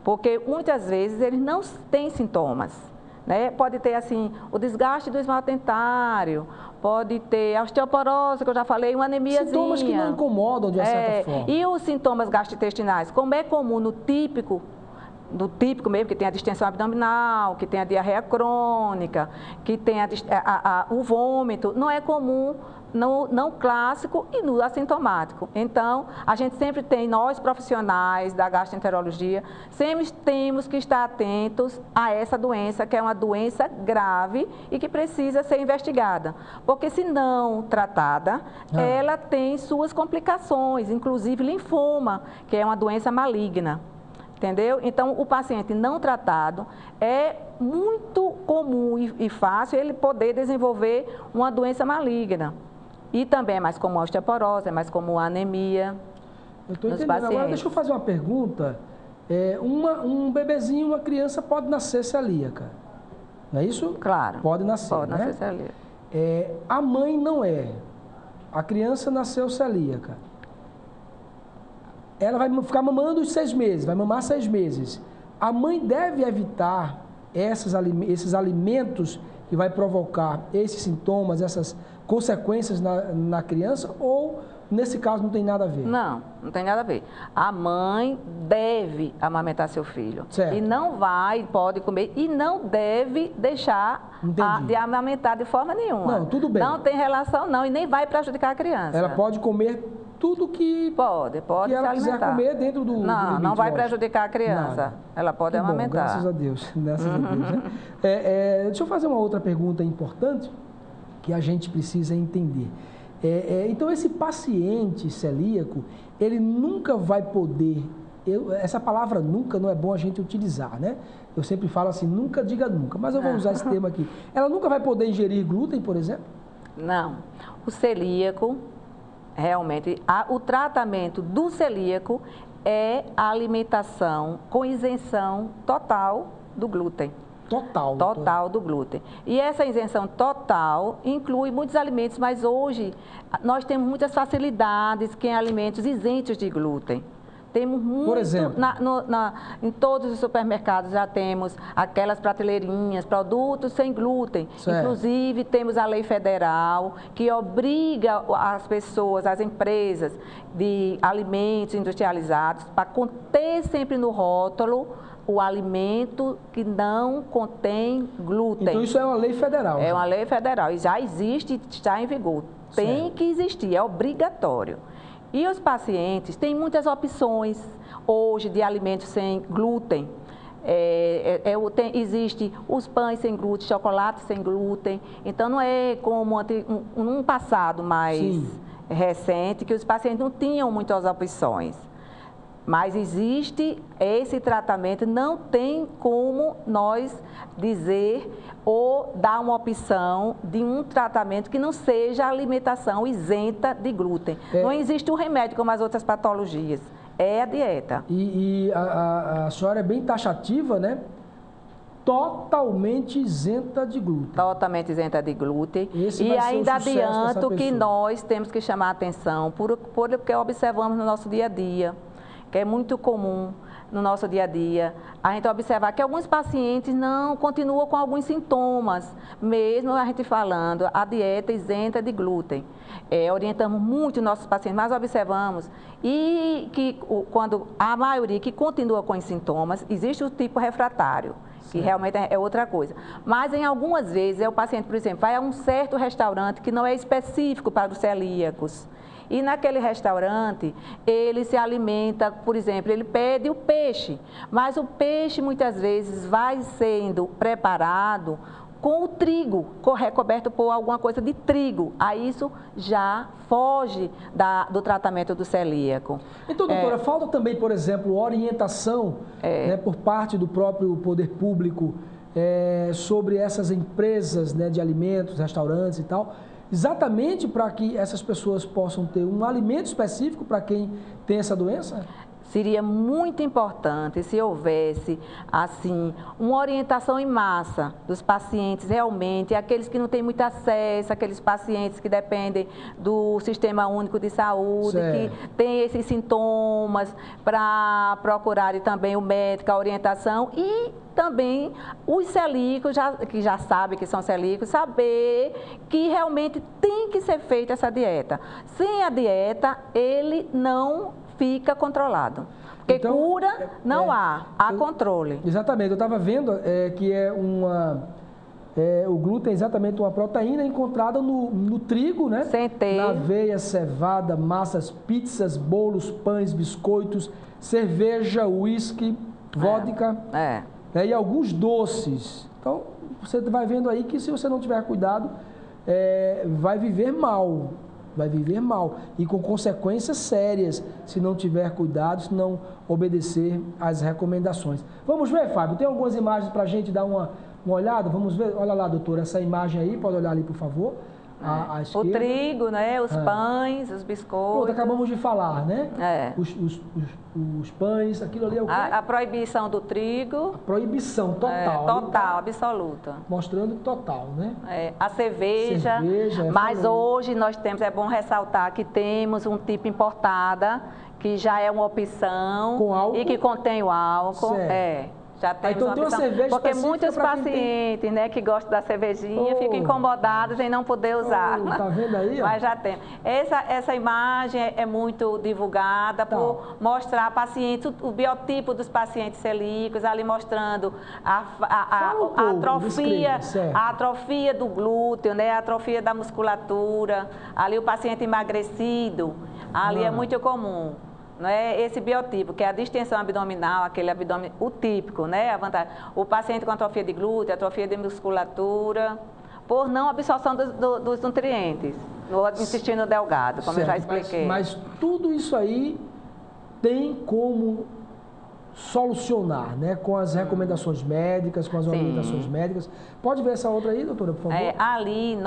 K: porque muitas vezes eles não têm sintomas. Né? Pode ter, assim, o desgaste do esmalte dentário, pode ter a osteoporose, que eu já falei, uma anemiazinha.
A: Sintomas que não incomodam de certa forma.
K: E os sintomas gastrointestinais, como é comum no típico mesmo, que tem a distensão abdominal, que tem a diarreia crônica, que tem o vômito, não é comum não clássico e no assintomático. Então, a gente sempre tem, nós profissionais da gastroenterologia, sempre temos que estar atentos a essa doença, que é uma doença grave e que precisa ser investigada. Porque se não tratada, ela tem suas complicações, inclusive linfoma, que é uma doença maligna. Entendeu? Então, o paciente não tratado é muito comum e fácil ele poder desenvolver uma doença maligna. E também é mais comum a osteoporose, é mais comum a anemia.
A: Eu estou entendendo. Agora, deixa eu fazer uma pergunta. Um bebezinho, uma criança pode nascer celíaca, não é isso?
K: Claro.
A: Pode nascer,
K: Pode nascer celíaca.
A: A mãe não é. A criança nasceu celíaca. Ela vai ficar mamando os 6 meses, vai mamar 6 meses. A mãe deve evitar esses alimentos que vai provocar esses sintomas, essas consequências na criança, ou nesse caso não tem nada a ver?
K: Não tem nada a ver. A mãe deve amamentar seu filho.
A: Certo.
K: E pode comer, e não deve deixar de amamentar de forma nenhuma.
A: Não, tudo bem.
K: Não tem relação não, e nem vai prejudicar a criança.
A: Ela pode comer tudo que ela quiser comer dentro do limite,
K: não vai prejudicar a criança.
A: Nada.
K: Ela pode amamentar.
A: Bom, graças a Deus. Graças a Deus, né? Deixa eu fazer uma outra pergunta importante que a gente precisa entender. Então, esse paciente celíaco, ele nunca vai poder... essa palavra nunca não é bom a gente utilizar, né? Eu sempre falo assim, nunca diga nunca, mas eu vou usar esse termo aqui. Ela nunca vai poder ingerir glúten, por exemplo?
K: Não. O celíaco, realmente, o tratamento do celíaco é a alimentação com isenção total do glúten. Total do glúten. E essa isenção total inclui muitos alimentos, mas hoje nós temos muitas facilidades em alimentos isentos de glúten. Temos muito,
A: por exemplo,
K: em todos os supermercados já temos aquelas prateleirinhas, produtos sem glúten.
A: Certo.
K: Inclusive, temos a lei federal que obriga as pessoas, as empresas de alimentos industrializados, para conter sempre no rótulo o alimento que não contém glúten.
A: Então isso é uma lei federal?
K: É uma lei federal e já existe, está em vigor. Tem que existir, é obrigatório. E os pacientes têm muitas opções hoje de alimentos sem glúten. Existe os pães sem glúten, chocolate sem glúten. Então não é como num passado mais recente que os pacientes não tinham muitas opções. Mas existe esse tratamento, não tem como nós dizer ou dar uma opção de um tratamento que não seja alimentação isenta de glúten. Não existe um remédio como as outras patologias, é a dieta.
A: E a senhora é bem taxativa, né? Totalmente isenta de glúten.
K: Totalmente isenta de glúten.
A: E
K: ainda adianto que nós temos que chamar a atenção por o que observamos no nosso dia a dia, que é muito comum no nosso dia a dia, a gente observar que alguns pacientes não continuam com alguns sintomas, mesmo a gente falando a dieta isenta de glúten. Orientamos muito nossos pacientes, mas observamos e que quando a maioria que continua com os sintomas, existe o tipo refratário, que realmente é outra coisa. Mas em algumas vezes o paciente, por exemplo, vai a um certo restaurante que não é específico para os celíacos. E naquele restaurante, ele se alimenta, por exemplo, ele pede o peixe, mas o peixe muitas vezes vai sendo preparado com o trigo, recoberto por alguma coisa de trigo. Aí isso já foge do tratamento do celíaco.
A: Então, doutora, falta também, por exemplo, orientação né, por parte do próprio poder público sobre essas empresas, né, de alimentos, restaurantes e tal, exatamente para que essas pessoas possam ter um alimento específico para quem tem essa doença?
K: Seria muito importante se houvesse, assim, uma orientação em massa dos pacientes realmente, aqueles que não têm muito acesso, aqueles pacientes que dependem do Sistema Único de Saúde, que têm esses sintomas, para procurarem também o médico, a orientação e também os celíacos, que já sabem que são celíacos, saber que realmente tem que ser feita essa dieta. Sem a dieta, ele não fica controlado. Porque então, cura não há controle.
A: Exatamente, eu estava vendo que o glúten é exatamente uma proteína encontrada no trigo, né?
K: Centeio.
A: Na aveia, cevada, massas, pizzas, bolos, pães, biscoitos, cerveja, uísque, vodka. E alguns doces. Então, você vai vendo aí que se você não tiver cuidado, vai viver mal. Vai viver mal e com consequências sérias se não tiver cuidado, se não obedecer às recomendações. Vamos ver, Fábio? Tem algumas imagens para a gente dar uma olhada? Vamos ver? Olha lá, doutora, essa imagem aí, pode olhar ali, por favor.
K: O trigo, né? Os pães, os biscoitos.
A: Pronto, acabamos de falar, né? Os pães, aquilo ali é o quê?
K: A proibição do trigo.
A: A proibição total.
K: Total, absoluta.
A: Mostrando total, né?
K: A cerveja. Mas hoje nós temos, é bom ressaltar que temos um tipo importada, que já é uma opção.
A: Com álcool?
K: E que contém o álcool. Já temos
A: então
K: uma opção, porque muitos pacientes, né, que gostam da cervejinha ficam incomodados em não poder usar.
A: Tá vendo aí?
K: Mas já tem. Essa imagem é muito divulgada por mostrar pacientes, o biotipo dos pacientes celíacos, ali mostrando a atrofia do glúteo, né, a atrofia da musculatura, ali o paciente emagrecido, ali é muito comum. Não é esse biotipo, que é a distensão abdominal, aquele abdômen, o típico, né? A vantagem. O paciente com atrofia de glúteo, atrofia de musculatura, por não absorção dos nutrientes no intestino delgado, como eu já expliquei.
A: Mas tudo isso aí tem como solucionar, né? Com as recomendações médicas, com as orientações médicas. Pode ver essa outra aí, doutora, por favor?
K: Ali,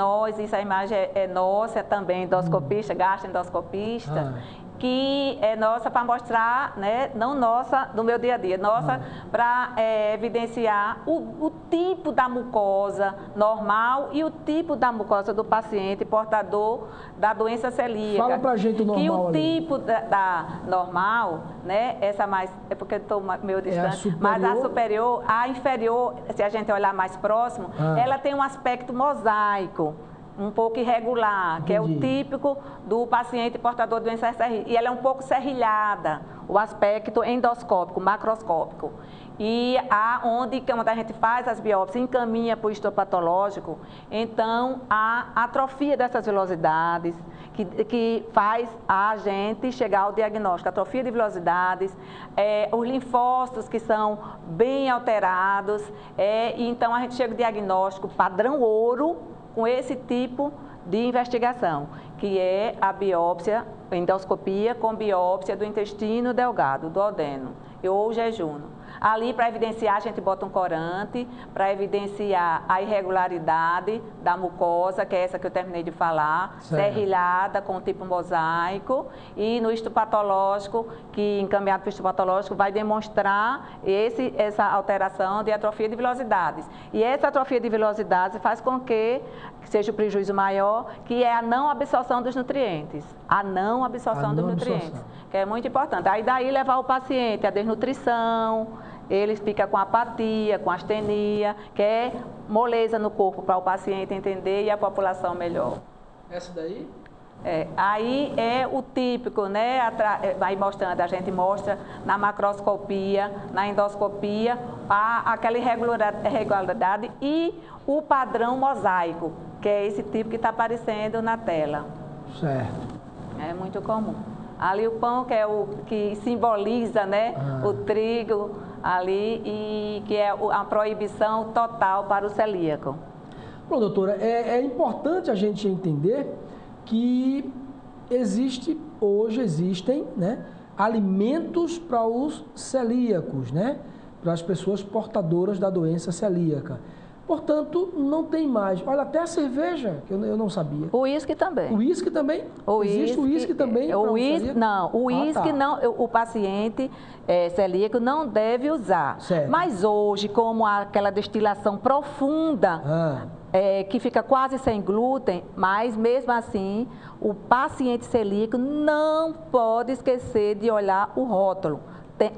K: essa imagem é nossa, é também endoscopista, gastroendoscopista. que é nossa para mostrar, né, não nossa do meu dia a dia, nossa para evidenciar o tipo da mucosa normal e o tipo da mucosa do paciente portador da doença celíaca.
A: Fala pra gente o normal.
K: Que o
A: ali.
K: tipo da normal, né, essa mais, é porque estou meio distante, mas a superior, a inferior, se a gente olhar mais próximo, ela tem um aspecto mosaico, um pouco irregular, que é o típico do paciente portador de doença SRI. E ela é um pouco serrilhada, o aspecto endoscópico, macroscópico. E quando a gente faz as biópsias, encaminha para o histopatológico, então a atrofia dessas vilosidades, que faz a gente chegar ao diagnóstico, atrofia de vilosidades, os linfócitos que são bem alterados, então a gente chega ao diagnóstico padrão ouro, com esse tipo de investigação, que é a biópsia, endoscopia com biópsia do intestino delgado, do duodeno, ou jejuno. Ali, para evidenciar, a gente bota um corante, para evidenciar a irregularidade da mucosa, que é essa que eu terminei de falar, serrilhada, com tipo mosaico, e no histopatológico, que encaminhado para o histopatológico, vai demonstrar essa alteração de atrofia de vilosidades. E essa atrofia de vilosidades faz com que seja o prejuízo maior, que é a não absorção dos nutrientes. A não absorção dos nutrientes, que é muito importante. Aí daí levar o paciente à desnutrição, ele fica com apatia, com astenia, que é moleza no corpo para o paciente entender e a população melhor.
A: Essa daí?
K: Aí é o típico, né? Vai mostrando, a gente mostra na macroscopia, na endoscopia, aquela irregularidade e o padrão mosaico, que é esse tipo que está aparecendo na tela.
A: Certo.
K: É muito comum. Ali o pão, que é o que simboliza, né, o trigo ali, e que é a proibição total para o celíaco.
A: Bom, doutora, é importante a gente entender que existem, né, alimentos para os celíacos, né, para as pessoas portadoras da doença celíaca. Portanto, não tem mais. Olha, até a cerveja, que eu não sabia.
K: O uísque também.
A: O uísque também? Existe o uísque também?
K: O uísque não. O paciente celíaco não deve usar.
A: Certo.
K: Mas hoje, como aquela destilação profunda, que fica quase sem glúten, mas mesmo assim, o paciente celíaco não pode esquecer de olhar o rótulo.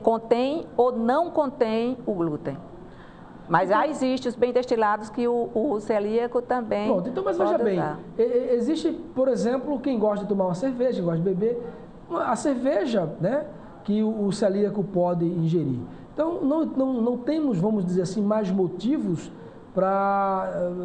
K: Contém ou não contém o glúten. Mas já existem os bem destilados que o celíaco também.
A: Pronto, então, mas veja bem, existe, por exemplo, quem gosta de tomar uma cerveja, quem gosta de beber, a cerveja, né, que o celíaco pode ingerir. Então, não temos, vamos dizer assim, mais motivos para...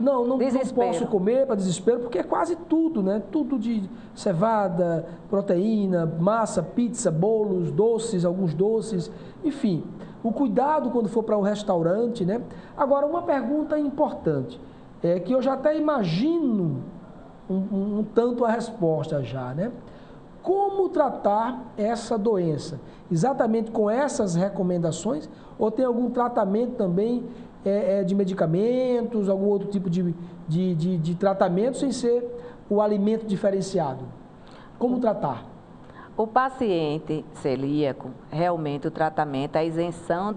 A: Não posso comer para desespero, porque é quase tudo, né? Tudo de cevada, proteína, massa, pizza, bolos, doces, alguns doces, enfim... O cuidado quando for para um restaurante, né? Agora, uma pergunta importante, que eu já até imagino um tanto a resposta já, né? Como tratar essa doença? Exatamente com essas recomendações? Ou tem algum tratamento também de medicamentos, algum outro tipo de tratamento sem ser o alimento diferenciado? Como tratar?
K: O paciente celíaco, realmente o tratamento é a isenção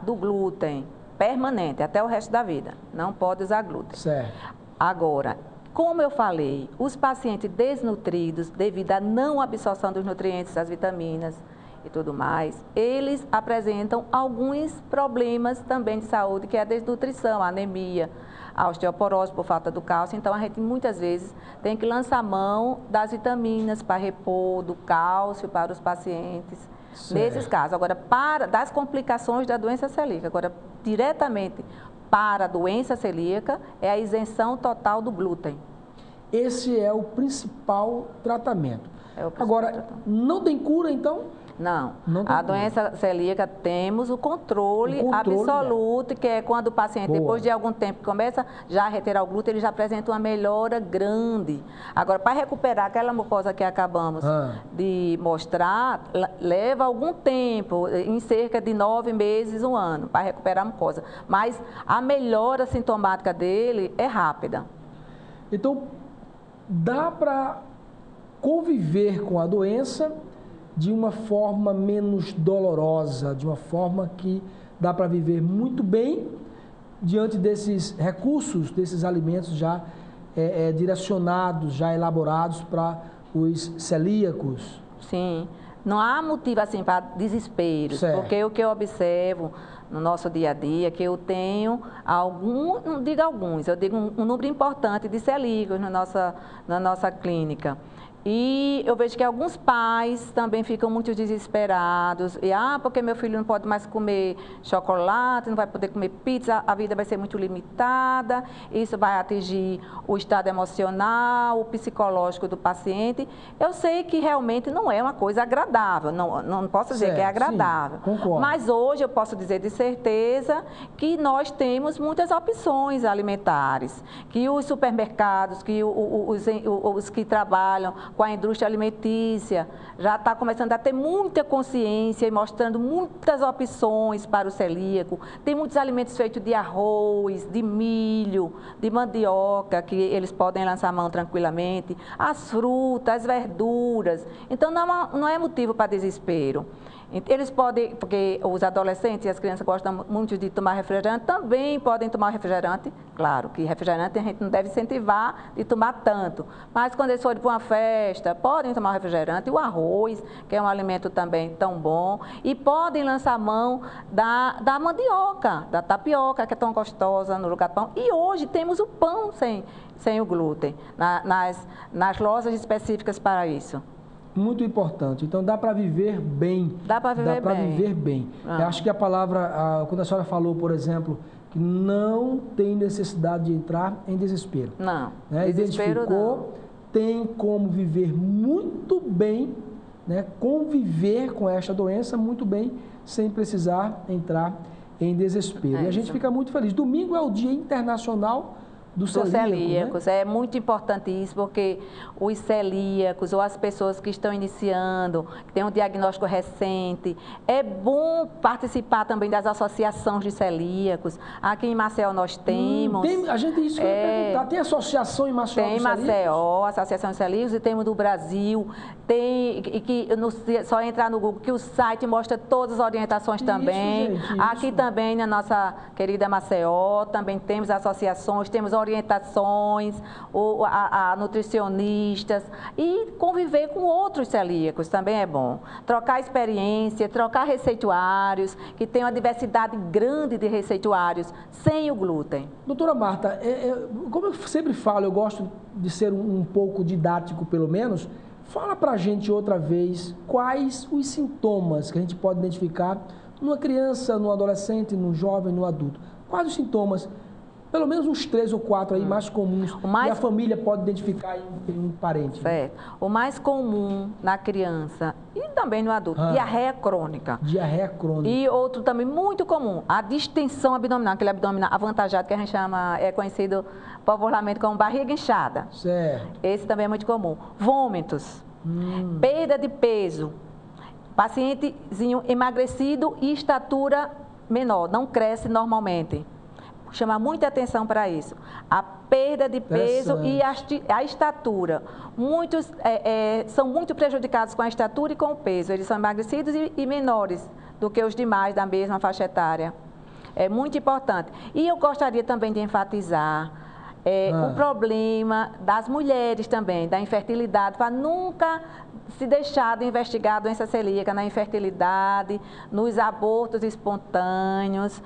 K: do glúten permanente, até o resto da vida. Não pode usar glúten.
A: Certo.
K: Agora, como eu falei, os pacientes desnutridos, devido à não absorção dos nutrientes, das vitaminas e tudo mais, eles apresentam alguns problemas também de saúde, que é a desnutrição, a anemia, a osteoporose por falta do cálcio. Então, a gente muitas vezes tem que lançar mão das vitaminas para repor do cálcio para os pacientes, nesses casos. Agora, das complicações da doença celíaca, agora, diretamente para a doença celíaca, é a isenção total do glúten.
A: Esse é o principal tratamento. Agora, não tem cura, então?
K: Não. A doença celíaca temos o controle absoluto, que é quando o paciente, depois de algum tempo, começa já a retirar o glúten, ele já apresenta uma melhora grande. Agora, para recuperar aquela mucosa que acabamos de mostrar, leva algum tempo, em cerca de 9 meses, 1 ano, para recuperar a mucosa. Mas a melhora sintomática dele é rápida.
A: Então, dá para conviver com a doença de uma forma menos dolorosa, de uma forma que dá para viver muito bem diante desses recursos, desses alimentos já direcionados, já elaborados para os celíacos.
K: Sim, não há motivo assim para desespero, porque o que eu observo no nosso dia a dia é que eu tenho não digo alguns, eu digo um número importante de celíacos na nossa clínica. E eu vejo que alguns pais também ficam muito desesperados. E, porque meu filho não pode mais comer chocolate, não vai poder comer pizza, a vida vai ser muito limitada, isso vai atingir o estado emocional, o psicológico do paciente. Eu sei que realmente não é uma coisa agradável, não posso dizer que é agradável.
A: Sim, concordo.
K: Mas hoje eu posso dizer de certeza que nós temos muitas opções alimentares, que os supermercados, que os que trabalham com a indústria alimentícia, já está começando a ter muita consciência e mostrando muitas opções para o celíaco. Tem muitos alimentos feitos de arroz, de milho, de mandioca, que eles podem lançar mão tranquilamente, as frutas, as verduras. Então, não é motivo para desespero. Eles podem, porque os adolescentes e as crianças gostam muito de tomar refrigerante, também podem tomar refrigerante. Claro que refrigerante a gente não deve incentivar de tomar tanto, mas quando eles forem para uma festa, podem tomar refrigerante, o arroz, que é um alimento também tão bom, e podem lançar mão da mandioca, da tapioca, que é tão gostosa no lugar do pão. E hoje temos o pão sem o glúten, nas lojas específicas para isso.
A: Muito importante. Então, dá para viver bem.
K: Dá para viver bem.
A: Eu acho que a palavra, quando a senhora falou, por exemplo, que não tem necessidade de entrar em desespero.
K: Não,
A: desespero identificou,
K: não.
A: Tem como viver muito bem, conviver com esta doença muito bem, sem precisar entrar em desespero. E a gente fica muito feliz. Domingo é o Dia Internacional dos celíacos.
K: É muito importante isso, porque os celíacos ou as pessoas que estão iniciando, que têm um diagnóstico recente, é bom participar também das associações de celíacos. Aqui em Maceió nós temos...
A: a gente isso que eu ia perguntar. Tem associação em Maceió?
K: Tem em Maceió, Associação de Celíacos, e temos no Brasil. Só entrar no Google, que o site mostra todas as orientações também.
A: Gente,
K: aqui também na nossa querida Maceió, também temos associações, temos orientações, a nutricionistas, e conviver com outros celíacos também é bom. Trocar experiência, trocar receituários, que tem uma diversidade grande de receituários sem o glúten.
A: Doutora Marta, como eu sempre falo, eu gosto de ser um pouco didático pelo menos, fala pra gente outra vez quais os sintomas que a gente pode identificar numa criança, num adolescente, num jovem, num adulto. Quais os sintomas? Pelo menos uns 3 ou 4 aí mais comuns, que a família pode identificar em um parente.
K: Certo. O mais comum na criança e também no adulto, diarreia crônica.
A: Diarreia crônica.
K: E outro também muito comum, a distensão abdominal, aquele abdominal avantajado que a gente chama, é conhecido popularmente como barriga inchada.
A: Certo.
K: Esse também é muito comum. Vômitos, perda de peso, pacientezinho emagrecido e estatura menor, não cresce normalmente. Chama muita atenção para isso. A perda de peso e a estatura. Muitos são muito prejudicados com a estatura e com o peso. Eles são emagrecidos e menores do que os demais da mesma faixa etária. É muito importante. E eu gostaria também de enfatizar o problema das mulheres também, da infertilidade, para nunca se deixar de investigar a doença celíaca na infertilidade, nos abortos espontâneos,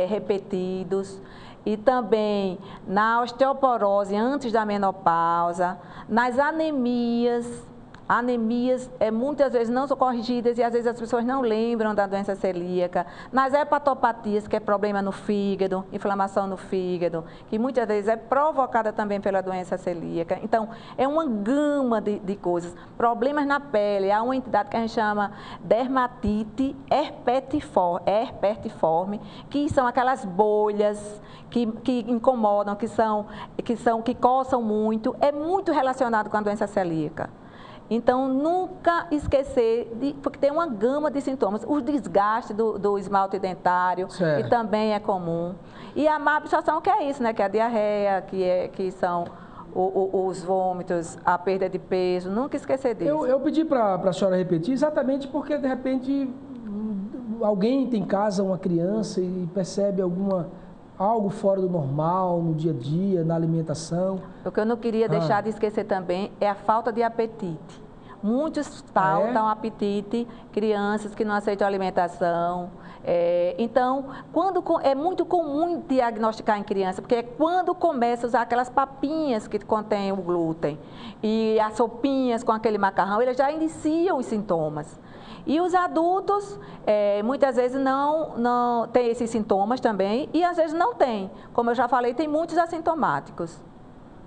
K: repetidos, e também na osteoporose antes da menopausa, nas anemias. Anemias muitas vezes não são corrigidas e às vezes as pessoas não lembram da doença celíaca. Nas hepatopatias, que é problema no fígado, inflamação no fígado, que muitas vezes é provocada também pela doença celíaca. Então, é uma gama de coisas. Problemas na pele, há uma entidade que a gente chama dermatite herpetiforme, que são aquelas bolhas que incomodam, que coçam muito, é muito relacionado com a doença celíaca. Então, nunca esquecer, porque tem uma gama de sintomas. O desgaste do esmalte dentário, que também é comum. E a má absorção, que é isso, né? Que é a diarreia, que são os vômitos, a perda de peso, nunca esquecer disso.
A: Eu pedi para a senhora repetir exatamente porque, de repente, alguém tem em casa uma criança e percebe algo fora do normal no dia a dia, na alimentação.
K: O que eu não queria deixar de esquecer também é a falta de apetite. Muitos faltam apetite, crianças que não aceitam alimentação. Então, é muito comum diagnosticar em criança, porque é quando começa a usar aquelas papinhas que contêm o glúten e as sopinhas com aquele macarrão, eles já iniciam os sintomas. E os adultos, muitas vezes, não têm esses sintomas também e às vezes não têm. Como eu já falei, tem muitos assintomáticos.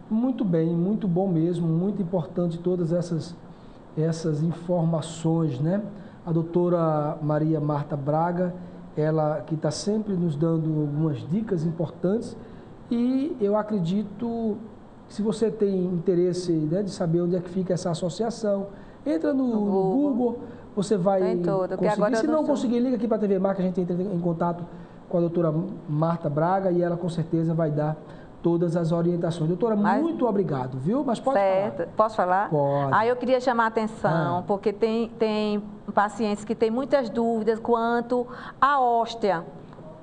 A: Muito bem, muito bom mesmo, muito importante todas essas informações, né? A doutora Maria Marta Braga, ela que está sempre nos dando algumas dicas importantes e eu acredito que se você tem interesse, né, de saber onde é que fica essa associação, entra no Google, você vai conseguir. Se não conseguir, liga aqui para a TV Mar, que a gente entra em contato com a doutora Marta Braga e ela com certeza vai dar todas as orientações. Doutora, muito obrigado, viu? Mas pode falar.
K: Posso falar?
A: Pode.
K: Eu queria chamar a atenção, porque tem pacientes que têm muitas dúvidas quanto à hóstia,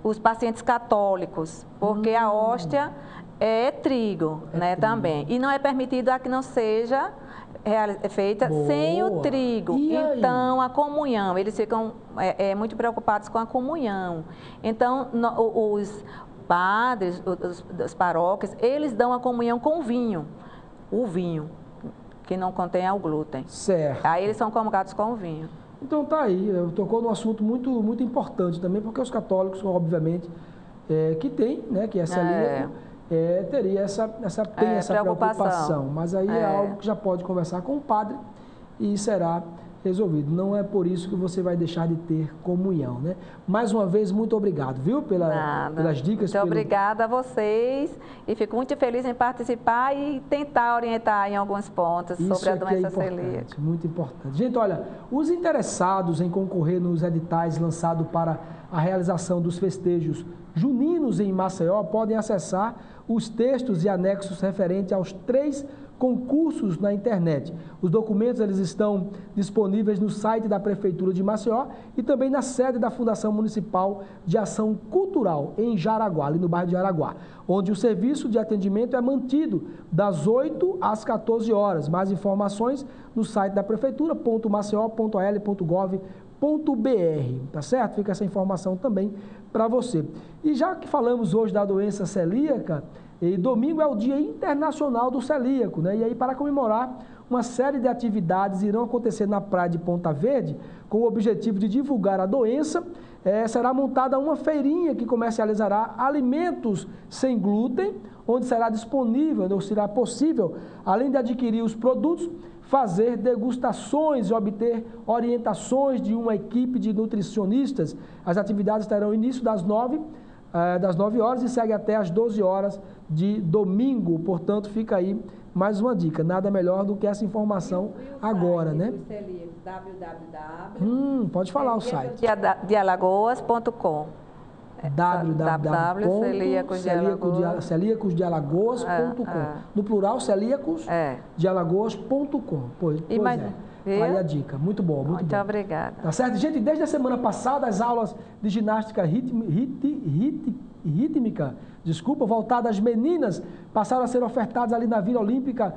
K: os pacientes católicos, porque a hóstia é trigo, né, também. E não é permitido a que não seja feita sem o trigo. Então, a comunhão, eles ficam muito preocupados com a comunhão. Então, os padres, das paróquias, eles dão a comunhão com vinho, o vinho, que não contém o glúten.
A: Certo.
K: Aí eles são comungados com o vinho.
A: Então tá aí, tocou num assunto muito importante também, porque os católicos, obviamente, que tem, né, que é celíaco, teria essa preocupação. Mas aí é algo que já pode conversar com o padre e será resolvido. Não é por isso que você vai deixar de ter comunhão, né? Mais uma vez, muito obrigado, viu? Pelas dicas.
K: Muito obrigada a vocês e fico muito feliz em participar e tentar orientar em alguns pontos sobre a doença celíaca.
A: Muito importante. Gente, olha, os interessados em concorrer nos editais lançados para a realização dos festejos juninos em Maceió podem acessar os textos e anexos referentes aos 3 concursos na internet. Os documentos eles estão disponíveis no site da Prefeitura de Maceió e também na sede da Fundação Municipal de Ação Cultural, em Jaraguá, ali no bairro de Jaraguá, onde o serviço de atendimento é mantido das 8 às 14 horas. Mais informações no site da prefeitura.maceió.al.gov.br, tá certo? Fica essa informação também para você. E já que falamos hoje da doença celíaca, e domingo é o Dia Internacional do Celíaco, né? E aí, para comemorar, uma série de atividades irão acontecer na praia de Ponta Verde, com o objetivo de divulgar a doença. Será montada uma feirinha que comercializará alimentos sem glúten, onde será disponível, ou será possível, além de adquirir os produtos, fazer degustações e obter orientações de uma equipe de nutricionistas. As atividades terão início das 9 horas e segue até as 12 horas de domingo. Portanto, fica aí mais uma dica. Nada melhor do que essa informação agora, né? Pode falar o site.
K: Dealagoas.com
A: www.celíacosdealagoas.com. No plural, celíacosdealagoas.com. Pois é. Aí a dica. Muito bom, muito bom.
K: Obrigada.
A: Tá certo? Gente, desde a semana passada, as aulas de ginástica rítmica, voltadas às meninas, passaram a ser ofertadas ali na Vila Olímpica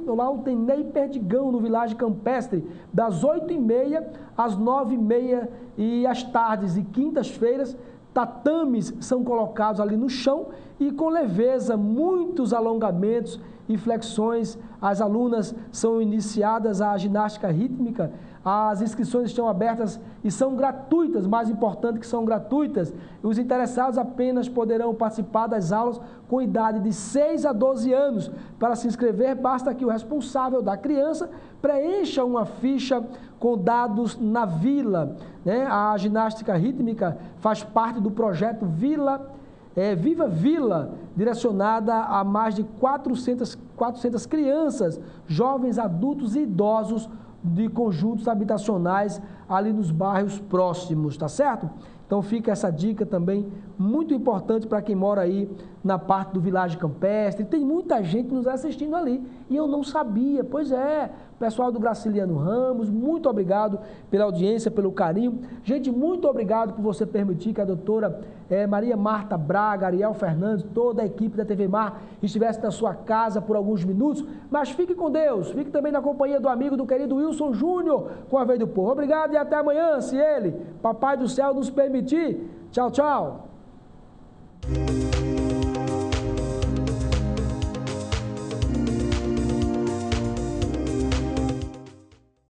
A: Lautenei Perdigão, no Vilagem Campestre, das 8h30 às 9h30 e às tardes e quintas-feiras. Tatames são colocados ali no chão e com leveza, muitos alongamentos e flexões. As alunas são iniciadas à ginástica rítmica. As inscrições estão abertas e são gratuitas, mais importante que são gratuitas. Os interessados apenas poderão participar das aulas com idade de 6 a 12 anos. Para se inscrever, basta que o responsável da criança preencha uma ficha com dados na Vila, né? A ginástica rítmica faz parte do projeto Viva Vila, direcionada a mais de 400 crianças, jovens, adultos e idosos de conjuntos habitacionais ali nos bairros próximos, tá certo? Então fica essa dica também muito importante para quem mora aí na parte do Village Campestre. Tem muita gente nos assistindo ali e eu não sabia. Pois é, pessoal do Graciliano Ramos, muito obrigado pela audiência, pelo carinho. Gente, muito obrigado por você permitir que a doutora Maria Marta Braga, Ariel Fernandes, toda a equipe da TV Mar estivesse na sua casa por alguns minutos. Mas fique com Deus, fique também na companhia do amigo, do querido Wilson Júnior, com a Vez do Povo. Obrigado e até amanhã, se ele, Papai do Céu, nos permitir. Tchau, tchau.